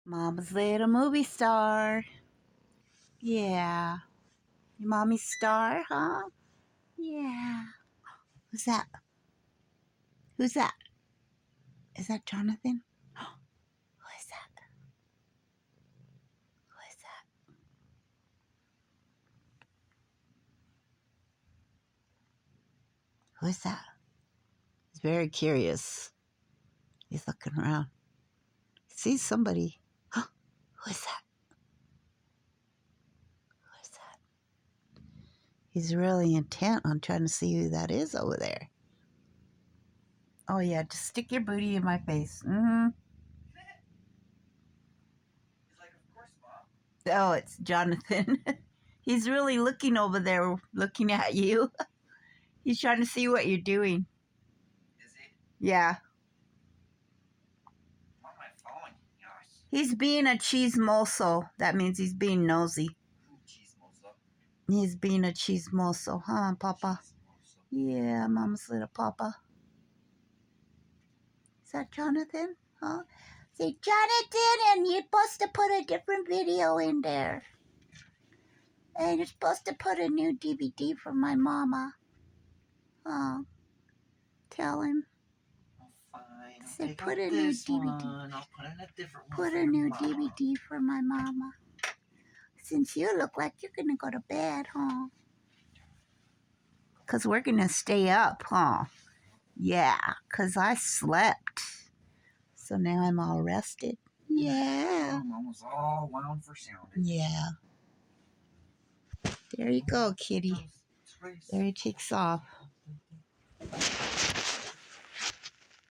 Mama's little movie star. Yeah. Your mommy's star, huh? Yeah. Who's that? Who's that? Is that Jonathan? Who is that? Who is that? Who is that? He's very curious. He's looking around. He sees somebody. Who is that? Who is that? He's really intent on trying to see who that is over there. Oh, yeah, just stick your booty in my face. Mm-hmm. He's like, of course, Mom. Oh, it's Jonathan. He's really looking over there, looking at you. He's trying to see what you're doing. Is he? Yeah. Why am I following you? Gosh. He's being a chismoso. That means he's being nosy. Chismoso. He's being a chismoso, huh, Papa? Chismoso. Yeah, Mama's little Papa. Is that Jonathan? Huh? Say, Jonathan, and you're supposed to put a different video in there. And you're supposed to put a new DVD for my mama. Oh, tell him. Oh, fine. I'll Say, take put out a new this DVD. one. I'll put in a different one. Put for a new Mom. DVD for my mama. Since you look like you're going to go to bed, huh? Because we're going to stay up, huh? Yeah, because I slept. So now I'm all rested. Yeah. Mom was all wound for sound. Yeah. There you go, kitty. There he takes off.